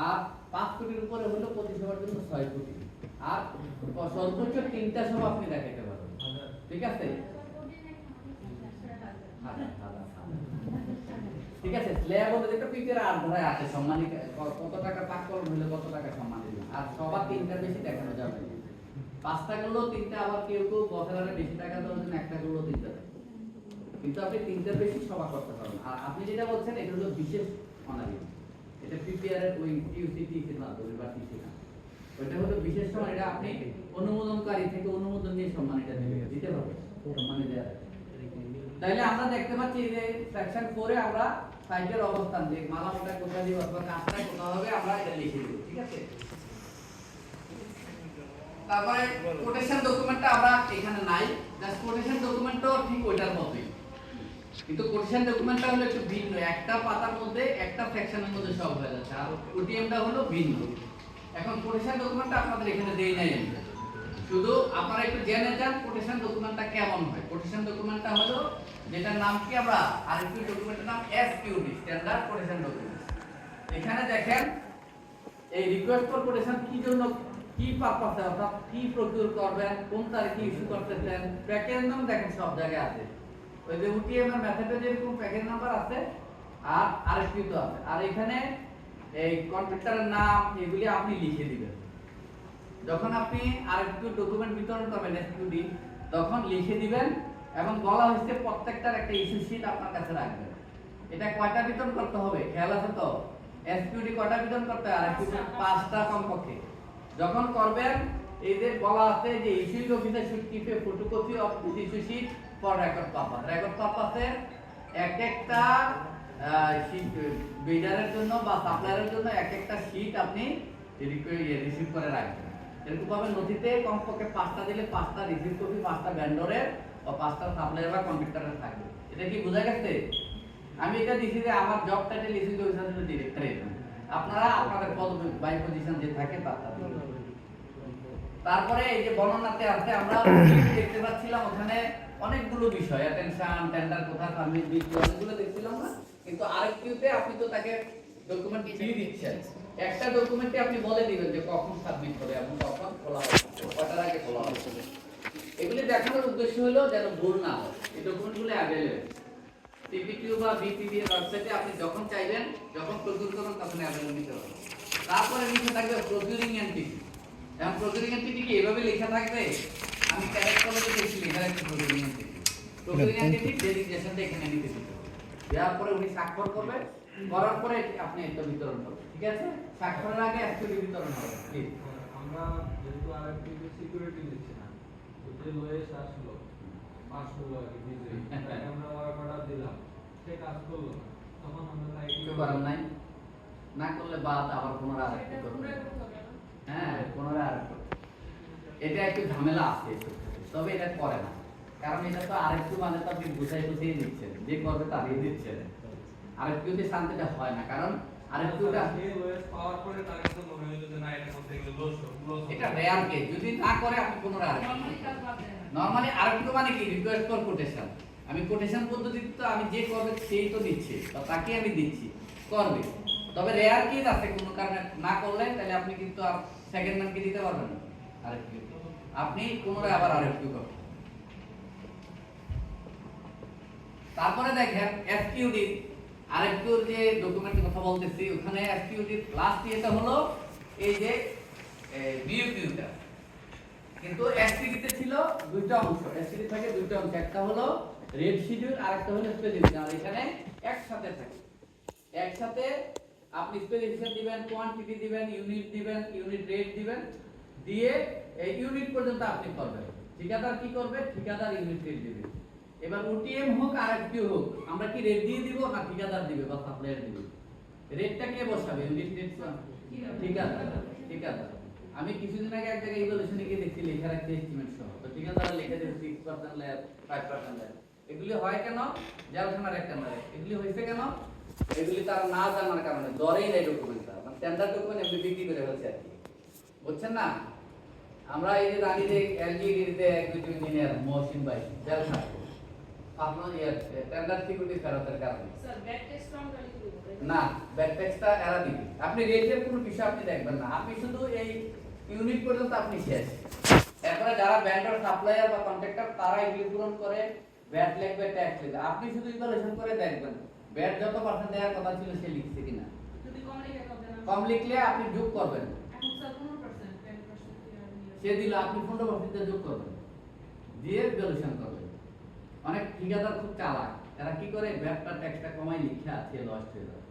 আর 5 কোটির উপরে হলো প্রতি সভার জন্য 6 কোটি, আর সর্বোচ্চ 3টা সভা আপনি দেখাইতে পারবেন। ঠিক আছে, ঠিক আছে। স্ল্যাব হলো যেটা পিপের আর ধরায় আছে সম্মানিত কত টাকা পাক করুন হলে কত টাকা সম্মান দিবেন, আর সবার 3টার বেশি দেখানো যাবে না। 5টা করলেও 3টা, আবার কেউ কেউ 10,000 বেশি টাকা দেওয়ার জন্য একটা করলেও 3টা দেয়, কিন্তু আপনি 3টার বেশি সভা করতে পারবেন। আর আপনি যেটা বলছেন এটা হলো বিশেষ অনারি, এটা পিপিআর এর ওই টিউসিটি না ইউনিভার্সিটি না, ওটা হলো বিশেষ সম্মান। এটা আপনি অনুমোদনকারী থেকে অনুমোদন নিয়ে সম্মান এটা দিতে হবে, সম্মানে দেওয়া। তাইলে আমরা দেখতে পাচ্ছি যে সেকশন 4 এ আমরা সাইটের অবস্থান যে মালামালটা কোথায় দিব অথবা কাজটা কোথায় হবে আমরা এটা লিখে দেব। ঠিক আছে, তারপরে কোটেশন ডকুমেন্টটা আমরা এখানে নাই, জাস্ট কোটেশন ডকুমেন্টও ঠিক ওইটার মতোই, কিন্তু কোটেশন ডকুমেন্টটা হলো একটু ভিন্ন, একটা পাতার মধ্যে একটা সেকশনের মধ্যে সব হয়ে যাচ্ছে, আর ওটিএমটা হলো ভিন্ন। এখন কোটেশন ডকুমেন্টটা আপনাদের এখানে দেই নাই, শুধু আপনারা একটু জেনে যান কোটেশন ডকুমেন্টটা কেমন হয়। কোটেশন ডকুমেন্টটা হলো যেটার নাম কি আমরা আরেকটু ডকুমেন্টের নাম এসকিউডি, স্ট্যান্ডার্ড কোটেশন ডকুমেন্ট। এখানে দেখেন এই রিকোয়েস্ট ফর কোটেশন কি জন্য, কি পারপাসে, অর্থাৎ কি প্রকিউর করবেন, কোন তারিখে ইস্যু করতেছেন, প্যাকেজ নাম দেখেন সব জায়গায় আছে। ওই যে ওটিএম এর মেথডে যেরকম প্যাকেজ নাম্বার আছে আর আরএসপি তো আছে, আর এখানে এই কন্ট্রাক্টরের নাম এগুলি আপনি লিখে দিবেন। যখন আপনি আরএসপি ডকুমেন্ট বিতরণ করবেন এসকিউডি, তখন লিখে দিবেন এবং বলা হয়েছে প্রত্যেকটার একটা ইস্যু শীট আপনার কাছে রাখবেন। এটা কয়টা বিতরণ করতে হবে খেয়াল আছে তো? এসকিউডি কয়টা বিতরণ করতে হয়? আরএসপি 5টা কমপক্ষে। যখন করবেন এই যে বলা আছে যে issuing officer should keep A photocopy of this issue sheet for record purpose. Record পারপাসে এক একটা বিডারের জন্য বা সাপ্লায়ারের জন্য এক একটা শীট আপনি রিসিভ করে রাখবেন। এরকম ভাবে নথিতে কমপক্ষে 5টা দিলে 5টা রিসিভ কপি 5টা ভেন্ডরের বা 5টা সাপ্লায়ার বা কন্ট্রাক্টরের থাকবে। এটা কি বোঝা গেছে? আমি এটা দিছি যে আমার job title issue officer director, আপনারা আপনাদের পদ বাই পজিশন যে থাকে তারটা দিবেন। তারপরে এই যে বর্ণনাতে আছে আমরা দেখতে পাচ্ছিলাম ওখানে অনেকগুলো বিষয়, অ্যাটেনশন, টেন্ডার কোথায় সাবমিট দিতে অনেকগুলো দেখছিলাম না, কিন্তু আরেকটিতে আপনি তো তাকে ডকুমেন্ট দিয়ে দিচ্ছেন, একটা ডকুমেন্টে আপনি বলে দিবেন যে কখন সাবমিট হবে এবং কখন খোলা হবে, কটার আগে খোলা হবে। এগুলি দেখানোর উদ্দেশ্য হলো যেন ভুল না হয়। এই ডকুমেন্টগুলো অ্যাভেলেবল পিপিকিউ বা বিপিবি এর ওয়েবসাইটে আপনি যখন চাইবেন, যখন প্রকিউর করবেন তখন অ্যাভেলেবল নিতে পারবেন। তারপরে নিচে থাকবে প্রকিউরিং এন্টিটি। এখন প্রকিউরিং এন্টিটি কি এভাবে লেখা থাকবে? আমি ক্যারেক্ট কলেজে দেখছি লেখা আছে প্রকিউরিং এন্টিটি। প্রকিউরিং এন্টিটি ডেজিগনেশনটা এখানে নিতে দিতে হবে। দেওয়ার পরে উনি স্বাক্ষর করবে, করার পরে আপনি এটা বিতরণ করবেন। ঠিক আছে, স্বাক্ষরের আগে অ্যাকচুয়ালি বিতরণ হবে। প্লিজ আমরা যেহেতু আরেকটি সিকিউরিটি দিচ্ছি না, যে লোয়েস্ট আসলো 500 লাগে দিতে, তাই আমরা অর্ডার দিলাম, সে কাজ করলো না, তখন আমরা তাই কিছু করার নাই, না করলে বাদ আবার পুনরায় আরেকটু করবে। হ্যাঁ, পুনরায় আরেকটু, এটা একটু ঝামেলা আছে, তবে এটা করে না, কারণ এটা তো আরেকটু মানে তো আপনি বুঝাই বুঝিয়ে দিচ্ছেন, যে করবে তারই দিচ্ছেন। আরেকটুতে শান্তিটা হয় না, কারণ আরেকটুটা পাওয়ার পরে তার কাছে মনে হলো যে না এটা করতে গেলে লস এটা রেয়ার কেস, যদি না করে আপনি পুনরায় আরেকটু। নরমালি আরেকটু মানে কি রিকোয়েস্ট ফর কোটেশন, আমি কোটেশন পদ্ধতিতে তো আমি যে করবে সেই তো দিচ্ছি বা তাকে আমি দিচ্ছি করবে, তবে রেয়ার কেস আছে কোনো কারণে না করলে তাহলে আপনি কিন্তু আর সেকেন্ড ম্যানকে দিতে পারবেন না, আরেকটু আপনি পুনরায় আবার আরেকটু করবেন। তারপরে দেখেন এসকিউডি আরেকটু যে ডকুমেন্টের কথা বলতেছি, ওখানে এসকিউডি লাস্ট এটা হলো এই যে বিইউকিউটা, কিন্তু এসপিডিতে ছিল দুইটা অংশ, এসপিডি থাকে দুইটা অংশ, একটা হলো রেড শিডিউল আর একটা হলো স্পেসিফিকেশন, আর এখানে একসাথে থাকে। একসাথে আপনি স্পেসিফিকেশন দিবেন, কোয়ান্টিটি দিবেন, ইউনিট দিবেন, ইউনিট রেট দিবেন, দিয়ে এই ইউনিট পর্যন্ত আপনি করবেন। ঠিকাদার কি করবে? ঠিকাদার ইউনিট রেট দিবে। এবার ওটিএম হোক আর এফকিউ হোক, আমরা কি রেট দিয়ে দিব না ঠিকাদার দিবে বা সাপ্লায়ার দিবে? রেটটা কে বসাবে? ইউনিট রেট ঠিকাদার। ঠিকাদার আমি কিছুদিন আগে এক জায়গায় ইভ্যালুয়েশনে গিয়ে দেখছি লেখা রাখছে এস্টিমেট সহ, তো ঠিকাদার লেখা দিয়েছে 6% ল্যাব, 5% ল্যাব। এগুলি হয় কেন? জেলখানার একটা নয়, এগুলি হয়েছে কেন? এগুলি তারা না জানার কারণে, দরেই নেই ডকুমেন্টটা, মানে স্ট্যান্ডার্ড ডকুমেন্ট এমনি বিক্রি করে ফেলছে আর কি, বুঝছেন না? আমরা এই যে রানীতে এলজিডিতে এক দুটো ইঞ্জিনিয়ার মহসিন ভাই জেলখানা, আপনার টেন্ডার সিকিউরিটি ফেরতের কারণে স্যার ব্যাক টেক্সট ফর্ম গালি দিব না, ব্যাক ট্যাক্সটা এরা দিবে। আপনি রেটের কোনো বিষয় আপনি দেখবেন না, আপনি শুধু এই ইউনিট পর্যন্ত আপনি শেষ। এরপরে যারা ভেন্ডর সাপ্লায়ার বা কন্ট্রাক্টর তারা এগুলি পূরণ করে ব্যাট লিখবে, ট্যাক্স লিখবে, আপনি শুধু ইভালুয়েশন করে দেখবেন ব্যাট যত পার্সেন্ট দেওয়ার কথা ছিল সে লিখছে কিনা। যদি কম লিখে হবে না কম লিখলে আপনি যোগ করবেন, এখন স্যার 15% 10% কি আর নিয়ে সে দিল আপনি 15% যোগ করবেন, দিয়ে ইভালুয়েশন করবেন। অনেক ঠিকাদার খুব চালাক, এরা কি করে ব্যাটটা ট্যাক্সটা কমাই লিখে আছে লস হয়ে যায়,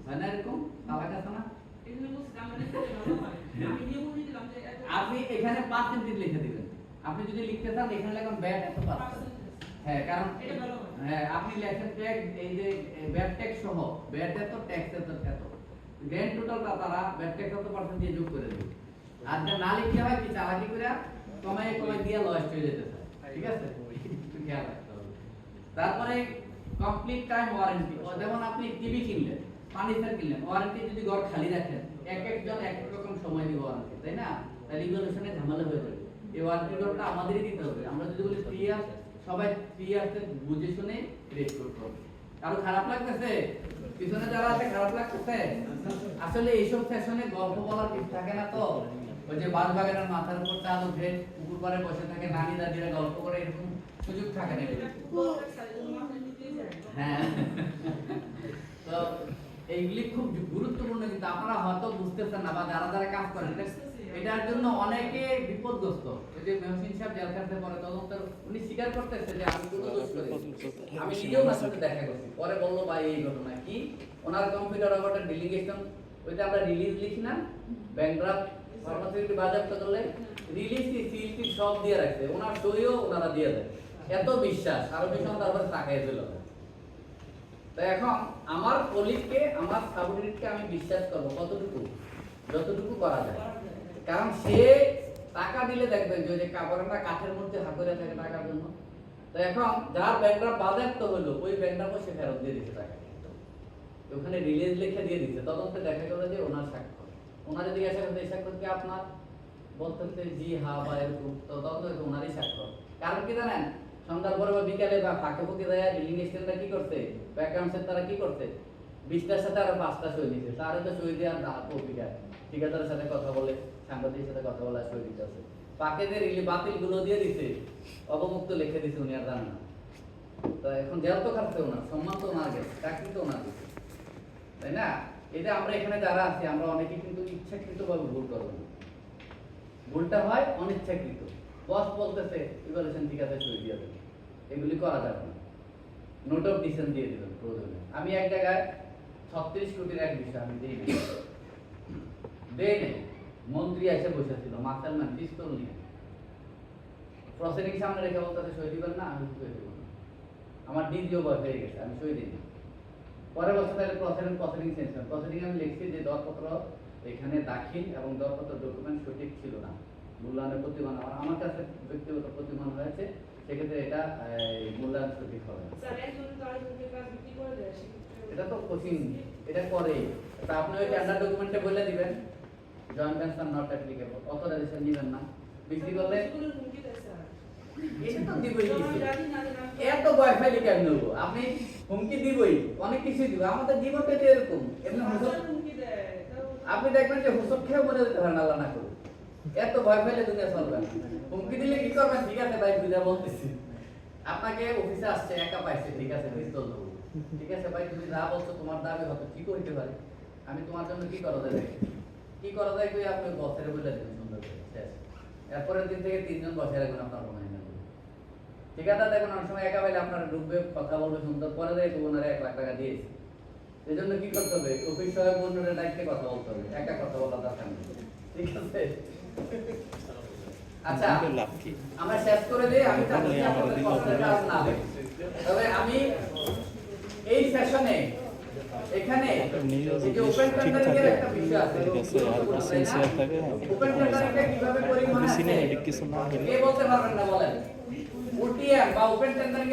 হয় না এরকম চালাক আছে না? এগুলো বলছি আমরা লিখতে ভালো হয় আমি নিয়ে বলে দিলাম যে এত আপনি এখানে পার্সেন্টেজ লিখে দিবেন। আপনি যদি লিখতে চান এখানে লিখুন ব্যাট এত পার্সেন্ট। হ্যাঁ, কারণ এটা ভালো হয়। হ্যাঁ আপনি লেখেন ট্যাক্স, এই যে ব্যাট ট্যাক্স সহ ব্যাট এত ট্যাক্স এত এত গ্র্যান্ড টোটালটা তারা ব্যাট ট্যাক্স এত পার্সেন্ট দিয়ে যোগ করে দেবে। আর যে না লিখতে হয় কি চালাকি করে কমায় কমায় দিয়ে লস হয়ে যেতে চায়, ঠিক আছে? একটু খেয়াল রাখতে হবে। তারপরে কমপ্লিট টাইম ওয়ারেন্টি, যেমন আপনি টিভি কিনলেন, ফার্নিচার কিনলেন, ওয়ারেন্টি যদি ঘর খালি রাখেন এক একজন এক এক রকম সময় দিব ওয়ারেন্টি, তাই না? তাহলে রিভলিউশনে ঝামেলা হয়ে যাবে। এই ওয়ারেন্টি ঘরটা আমাদেরই দিতে হবে। আমরা যদি বলি 3 ইয়ার, সবাই 3 ইয়ারতে বুঝে শুনে রেট করতে হবে। কারো খারাপ লাগতেছে? পিছনে যারা আছে খারাপ লাগতেছে? আসলে এইসব সেশনে গল্প বলার কিছু থাকে না তো। ওই যে বাঁশবাগানের মাথার উপর চাঁদ উঠে পুকুর পাড়ে বসে থাকে নানি দাদিরা গল্প করে, এরকম সুযোগ থাকে না। হ্যাঁ, তো এইগুলি খুব গুরুত্বপূর্ণ, কিন্তু আপনারা হয়তো বুঝতেছেন না বা যারা যারা কাজ করেন এটার জন্য অনেকে বিপদগ্রস্ত। ওই যে মেহসিন সাহেব জেল খাটতে পরে তদন্ত উনি স্বীকার করতেছে যে আমি কোনো দোষ করিনি। আমি নিজেও ওনার সাথে দেখা করছি, পরে বললো ভাই এই ঘটনা কি, ওনার কম্পিউটার অপারেটর ডেলিগেশন, ওইটা আমরা রিলিজ লিখি না, ব্যাংকড্রাফট ফার্মাসিউটিক্যাল বাজেয়াপ্ত করলে রিলিজ সিএলটি সব দিয়ে রাখছে, ওনার সইও ওনারা দিয়ে দেয়। এত বিশ্বাস, আরো বেশি তারপরে তাকাই দিল। তো এখন আমার কলিগকে, আমার সাবঅর্ডিনেটকে আমি বিশ্বাস করব কতটুকু, যতটুকু করা যায়। কারণ সে টাকা দিলে দেখবেন যে কাপড়টা কাঠের মধ্যে হাঁকড়ে থাকে টাকার জন্য। তো এখন যার ব্যাংকটা বাজেয়াপ্ত হলো ওই ব্যাংকটাও সে ফেরত দিয়ে দিচ্ছে টাকা, ওখানে রিলিজ লিখে দিয়ে দিচ্ছে। তদন্তে দেখা গেল যে ওনার স্বাক্ষর, ওনার জিজ্ঞাসা করতে এই স্বাক্ষর কি আপনার, বলতেছে জি হ্যাঁ বা এরকম, তো তদন্ত ওনারই স্বাক্ষর। কারণ কি জানেন, সন্ধ্যার পরে বা বিকালে বা ফাঁকে ফুঁকে দেয় বিল্ডিং স্টেশনটা কি করছে, ব্যাকগ্রাউন্ডসের তারা কি করছে, 20টার সাথে আরো 5টা সই দিচ্ছে, তারে তো সই দিয়ে আর অভিজ্ঞান ঠিকাদারের সাথে কথা বলে, সাংবাদিকের সাথে কথা বলে সই দিতে আছে। পাকে যে রিলি বাতিল গুলো দিয়ে দিছে, অবমুক্ত লিখে দিছে, উনি আর জানেন না। তো এখন জেল তো খাচ্ছে ওনার, সম্মান তো ওনার গেছে, চাকরি তো ওনার দিচ্ছে, তাই না? এটা আমরা এখানে যারা আছি আমরা অনেকে কিন্তু ইচ্ছাকৃত ভাবে ভুল করবো না, ভুলটা হয় অনিচ্ছাকৃত। বস বলতেছে ইভালুয়েশন ঠিক আছে সই দিয়ে দেবে, এগুলি করা যাবে না, নোট অফ ডিসিশন দিয়ে দেবেন প্রয়োজনে। আমি এক জায়গায় 36 কোটির এক বিষয় আমি দিই নেই, মন্ত্রী এসে বসেছিল, মাসালমান পিস্তল নিয়ে প্রসিডিং সামনে রেখে বলতেছে সই দিবেন না, আমি সই দেবো না, আমার দ্বিতীয় বয়স হয়ে গেছে, আমি সই দিই। পরে বছর তাহলে প্রসিডিং চেঞ্জ করেন, প্রসিডিং আমি লিখছি যে দরপত্র এখানে দাখিল এবং দরপত্র ডকুমেন্ট সঠিক ছিল না, মূল্যায়নের প্রতিমান আমার কাছে ব্যক্তিগত প্রতিমান হয়েছে, সেক্ষেত্রে এটা মূল্যায়ন সঠিক হবে না। স্যার একজন তো আরেকজনের কাজ বিক্রি করে দেয় সেক্ষেত্রে এটা তো কোচিং, এটা করে তা আপনি ওই টেন্ডার ডকুমেন্টে বলে দিবেন joint venture not applicable, authorisation নেবেন না, বিক্রি করলে স্কুলের হুমকি দেয় স্যার এটা তো দিবই আমি কিছু। জানি না যে না এত ভয় ফাইলে কেন নেবো, আপনি হুমকি দিবই, অনেক কিছু দিব, আমাদের জীবনটা তো এরকম। এমনি হুসুর হুমকি দেয় তাও আপনি দেখবেন যে হুসুর খেয়েও মনে যেতে পারেন আল্লাহ না করুন, এত ভয় ফাইলে দুনিয়া চলবে না। হুমকি দিলে কি করবেন, ঠিক আছে ভাই বুঝা বলতেছি, আপনাকে অফিসে আসছে একা পাইছে, ঠিক আছে পিস্তল দেবো, ঠিক আছে ভাই তুমি যা বলছো তোমার দাবি হয়তো ঠিক হইতে পারে, আমি তোমার জন্য কি করা যায়, কি করা যায় কই আপনি বসের বলে দেবেন সুন্দর করে, শেষ। এরপরের দিন থেকে 3 জন বসে রাখবেন আপনার কোনো না, ঠিক আছে? দেখুন অনেক সময় একা পাইলে আপনার ঢুকবে, কথা বলবে সুন্দর, পরে দেখবো ওনারা 1 লাখ টাকা দিয়েছে, এই জন্য কি করতে হবে, অফিস সহায়ক বন্ধুদের দায়িত্বে কথা বলতে হবে, একা কথা বলা দরকার নেই, ঠিক আছে? আচ্ছা আমরা শেষ করে দিই, আমি চাচ্ছি আপনাদের কষ্টের কাজ না হয়। তবে আমি এই সেশনে এখানে এই যে ওপেন টেন্ডারিং এর একটা বিষয় আছে, ওপেন টেন্ডারিংটা কিভাবে করি মানে কে বলতে পারবেন না বলেন, ওটিএম বা ওপেন টেন্ডারিং